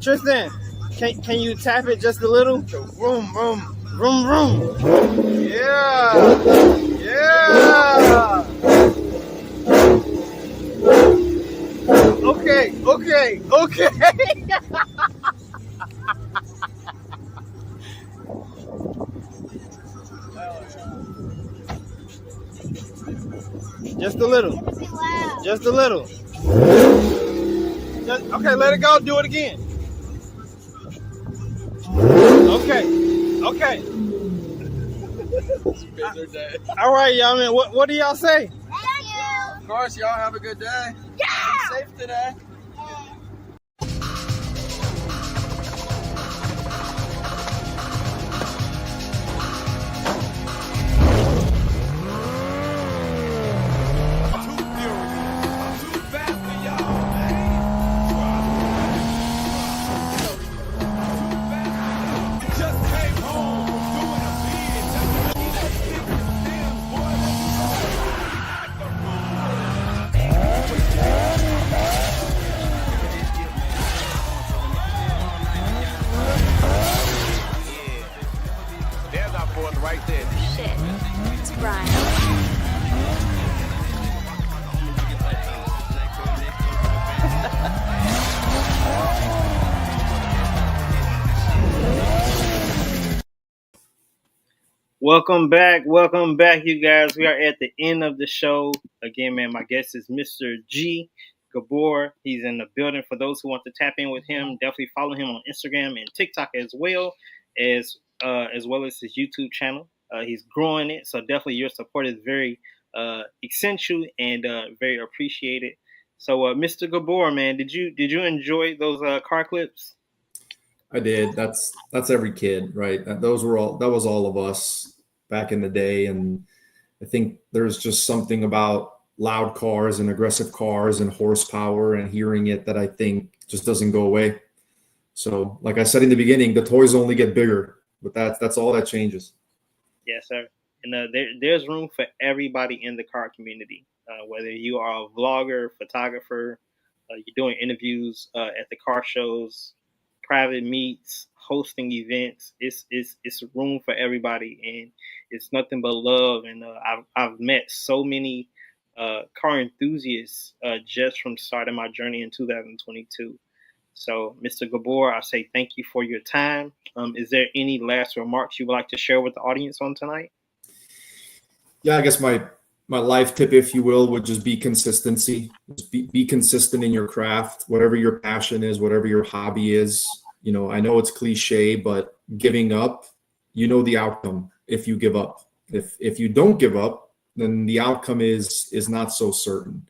Tristan, can you tap it just a little? Vroom, vroom, vroom, vroom. Yeah. Okay. Just a little. Just a little. Okay, let it go. Do it again. Okay. All right, y'all, man. What do y'all say? Thank you. Of course, y'all have a good day. Yeah. Be safe today. Welcome back, you guys. We are at the end of the show. Again, man, my guest is Mr. G. Gabor. He's in the building. For those who want to tap in with him, definitely follow him on Instagram and TikTok as well as his YouTube channel. He's growing it, so definitely your support is very essential and very appreciated. So, Mr. Gabor, man, did you enjoy those car clips? I did. That's every kid, right? That was all of us back in the day. And I think there's just something about loud cars and aggressive cars and horsepower and hearing it that I think just doesn't go away. So like I said in the beginning, the toys only get bigger, but that's all that changes. Yes, sir. And there's room for everybody in the car community, whether you are a vlogger, photographer, you're doing interviews at the car shows, private meets, hosting events. It's room for everybody, and it's nothing but love. And I've met so many car enthusiasts just from starting my journey in 2022. So, Mr. Gabor, I say thank you for your time. Is there any last remarks you would like to share with the audience on tonight? Yeah, I guess my life tip, if you will, would just be consistency. Just be consistent in your craft, whatever your passion is, whatever your hobby is. You know, I know it's cliche, but giving up, you know the outcome if you give up. If you don't give up, then the outcome is not so certain.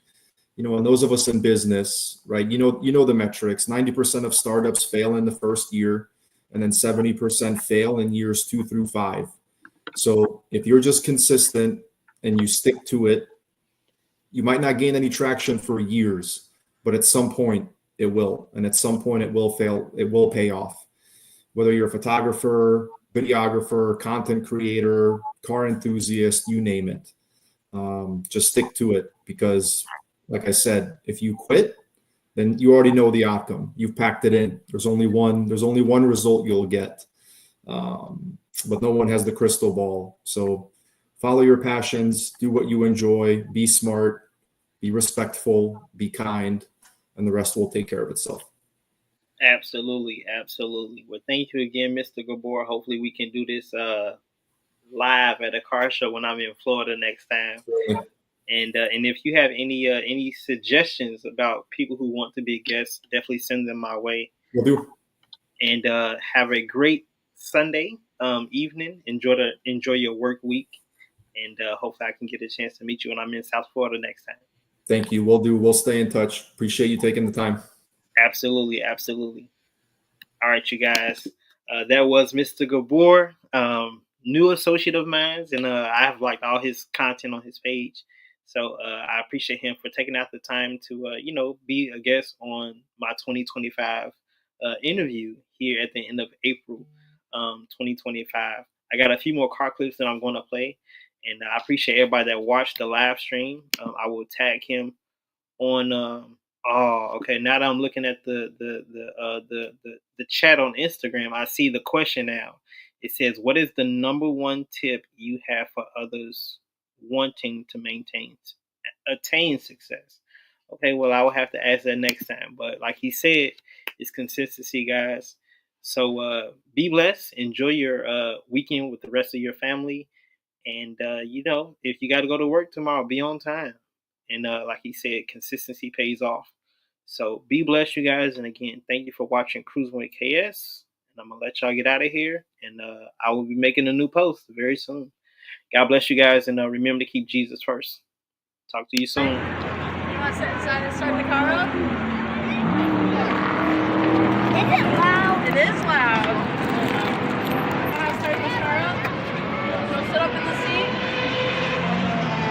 You know, and those of us in business, right? You know the metrics. 90% of startups fail in the first year, and then 70% fail in years 2 through 5. So if you're just consistent and you stick to it, you might not gain any traction for years, but at some point it will. And at some point it will fail. It will pay off. Whether you're a photographer, videographer, content creator, car enthusiast, you name it. Just stick to it, because like I said, if you quit, then you already know the outcome. You've packed it in. There's only one result you'll get. But no one has the crystal ball. So follow your passions, do what you enjoy, be smart, be respectful, be kind, and the rest will take care of itself. Absolutely. Well, thank you again, Mr. Gabor. Hopefully we can do this live at a car show when I'm in Florida next time. Yeah. And if you have any suggestions about people who want to be guests, definitely send them my way. Will do. And have a great Sunday evening. Enjoy your work week, and hopefully I can get a chance to meet you when I'm in South Florida next time. Thank you. We'll do. We'll stay in touch. Appreciate you taking the time. Absolutely. All right, you guys. That was Mr. Gabor, new associate of mine, and I have liked all his content on his page. So I appreciate him for taking out the time to, be a guest on my 2025 interview here at the end of April 2025. I got a few more car clips that I'm going to play, and I appreciate everybody that watched the live stream. I will tag him on. Okay. Now that I'm looking at the chat on Instagram, I see the question now. It says, "What is the number one tip you have for others wanting to attain success?" Okay, well, I will have to ask that next time. But like he said, it's consistency, guys. So be blessed. Enjoy your weekend with the rest of your family. And, if you got to go to work tomorrow, be on time. And like he said, consistency pays off. So be blessed, you guys. And again, thank you for watching Cruising with KS. And I'm going to let y'all get out of here. And I will be making a new post very soon. God bless you guys. And remember to keep Jesus first. Talk to you soon. You want to sit inside and start the car up? Is it loud? It is loud. You want to start this car up? You'll sit up in the seat.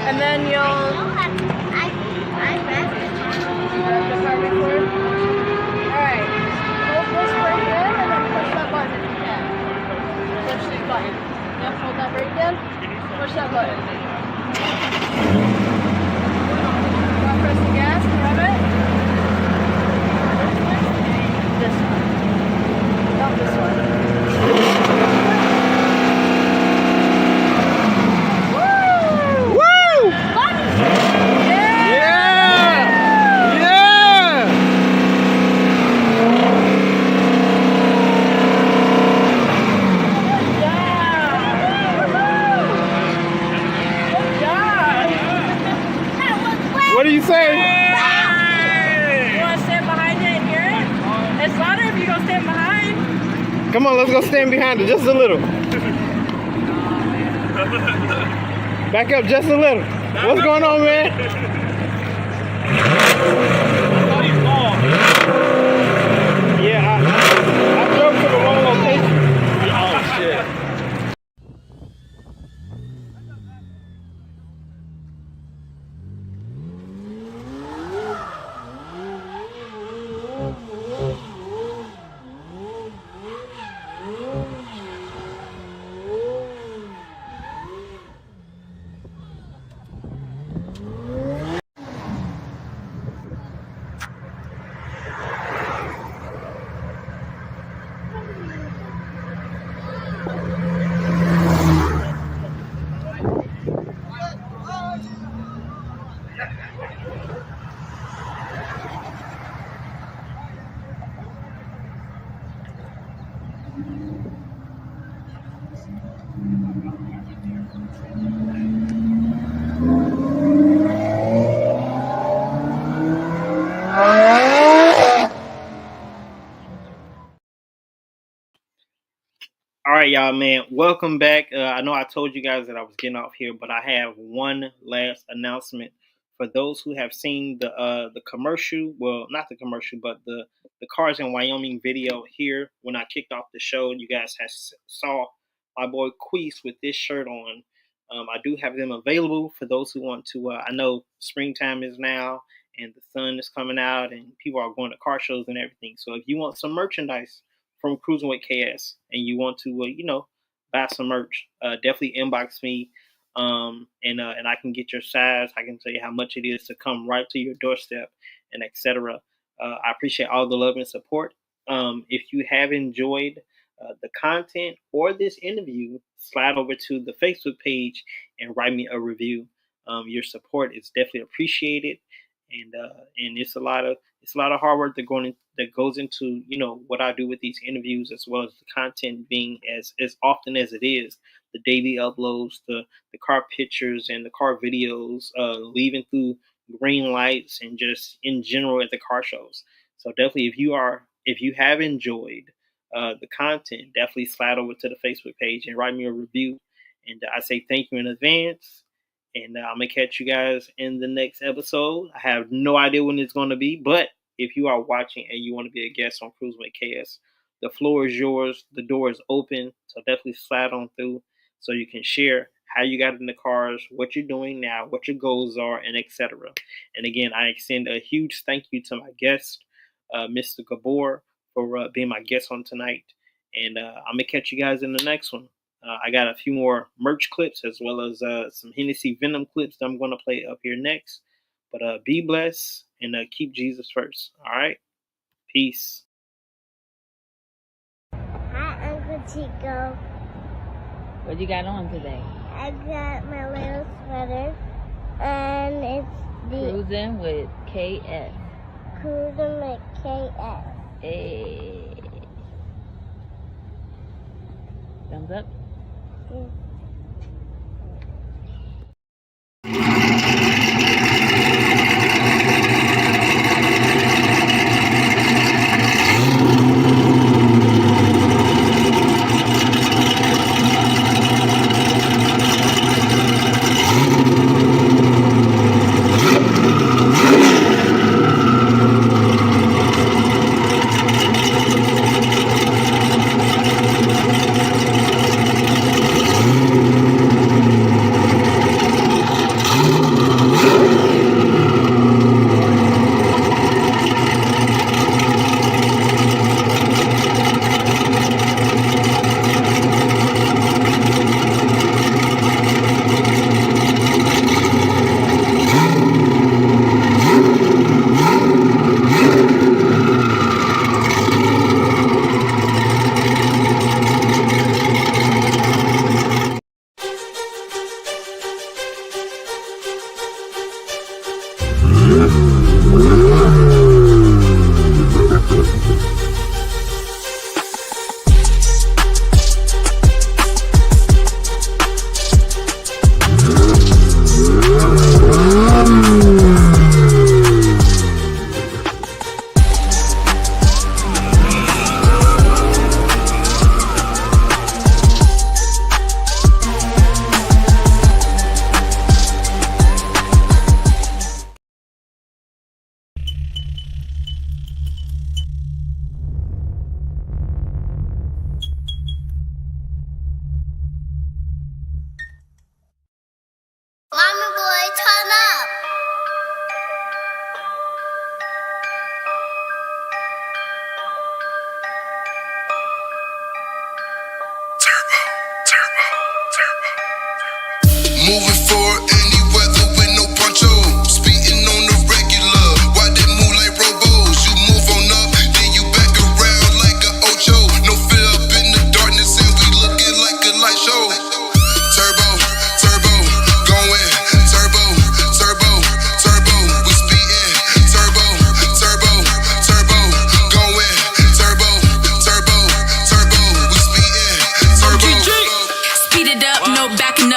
And then you'll... I read the car before. Alright. Hold this brake in and then push that button if you can. Push the button. Yep, hold that brake in. Push that button. Press the gas and rev it. This one. Not this one. Woo! Woo! Fun! Yeah! What do you say? You want to stand behind it and hear it? It's louder if you go stand behind. Come on, let's go stand behind it just a little. Back up just a little. What's going on, man? Yeah, I drove to the wrong location. Oh, shit. All right, y'all, man. Welcome back. I know I told you guys that I was getting off here, but I have one last announcement for those who have seen the commercial. Well, not the commercial, but the Cars in Wyoming video here when I kicked off the show. You guys saw my boy Kruisin with this shirt on. I do have them available for those who want to. I know springtime is now, and the sun is coming out, and people are going to car shows and everything. So if you want some merchandise from Kruisin with KS, and you want to, buy some merch, definitely inbox me, and I can get your size. I can tell you how much it is to come right to your doorstep, and etc. I appreciate all the love and support. If you have enjoyed the content or this interview, slide over to the Facebook page and write me a review. Your support is definitely appreciated, and it's a lot of hard work that goes into what I do with these interviews, as well as the content being as often as it is, the daily uploads, the car pictures and the car videos, leaving through green lights, and just in general at the car shows. So definitely, if you have enjoyed the content, definitely slide over to the Facebook page and write me a review. And I say thank you in advance. And I'm going to catch you guys in the next episode. I have no idea when it's going to be, but if you are watching and you want to be a guest on Kruisin with KS, the floor is yours. The door is open. So definitely slide on through so you can share how you got in the cars, what you're doing now, what your goals are, and etc. And again, I extend a huge thank you to my guest, Mr. Gabor, for being my guest on tonight. And I'm going to catch you guys in the next one. I got a few more merch clips, as well as some Hennessy Venom clips that I'm going to play up here next. But be blessed and keep Jesus first. All right? Peace. Hi, Uncle Chico. What you got on today? I got my little sweater, and it's the Kruisin with KS. Kruisin with KS. Hey. Thumbs up.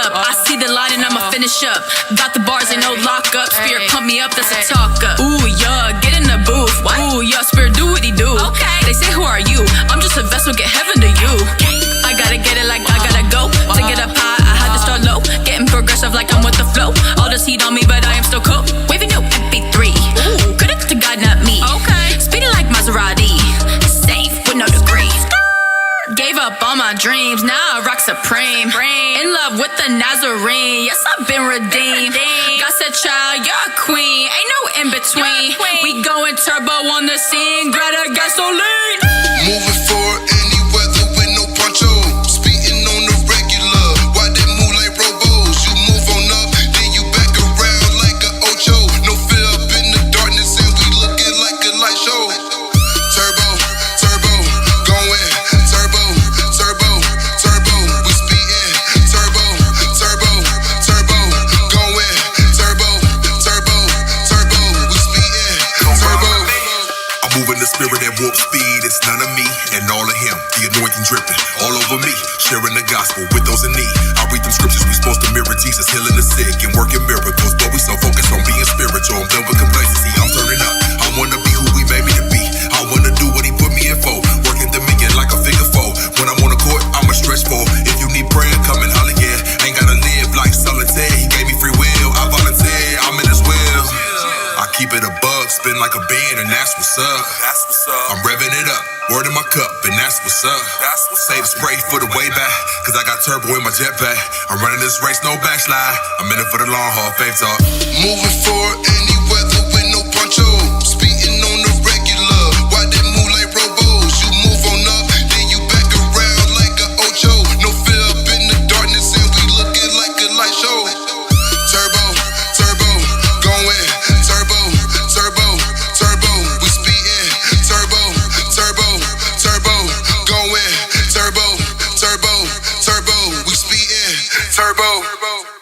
up. I see the line and I'ma finish up. Got the bars, ain't no lock up. Spirit pump me up, that's a talk up. Ooh, yeah, get in the booth. What? Ooh, yeah, Spirit do what he do. Okay. They say, who are you? I'm just a vessel, get heaven to you. I gotta get it like I gotta go. To get up high, I had to start low. Getting progressive like I'm with the flow. All this heat on me, but I am still cold. Waving your MP3. Ooh, credit to God, not me. Okay. Speeding like Maserati. Safe with no degree. Gave up all my dreams, now I rock supreme. In love with the Nazarene, yes, I've been redeemed. God said, child, you're a queen, ain't no in between. We going turbo on the scene, Greta gasoline. Moving forward any weather with no poncho. Speeding on the regular, why they move like robos? You move on up, then you back around like an Ocho. No fear up in the darkness and we looking like a light show. Turbo, turbo, going. Turbo, turbo, turbo, we speeding. Turbo, turbo, turbo, going. Turbo, turbo, turbo, we speeding. Turbo. I'm moving the spirit at warp speed. It's none of me and all of him. The anointing dripping all over me. Sharing the gospel with those in need. I read them scriptures. We supposed to mirror Jesus, healing the sick and working miracles. But we so focused on being spiritual. I'm done with complacency. I'm turning up. I wanna be who we made me to be. I wanna do what he put me in for. Working dominion like a figure four. When I'm on the court, I'm a stretch for. If you need prayer, come and holler, yeah. Ain't gotta live like solitaire. He gave me free will. I volunteer. I'm in his will. I keep it a bug, spin like a band, and that's what's up. That's what's up. I'm revving it up, word in my cup, and that's what's up. That's what's Save the spray for the way back, cause I got turbo in my jetpack. I'm running this race, no backslide. I'm in it for the long haul, faith talk. Moving forward, any weather with no poncho. Speeding on the regular, why they move like robos? You move on up, then you back around like an Ocho. No fear up in the darkness, and we looking like a light show. Turbo, turbo, going. Turbo, turbo, turbo, we speeding. Turbo, turbo, turbo, going. Turbo, turbo, turbo, we speeding. Turbo.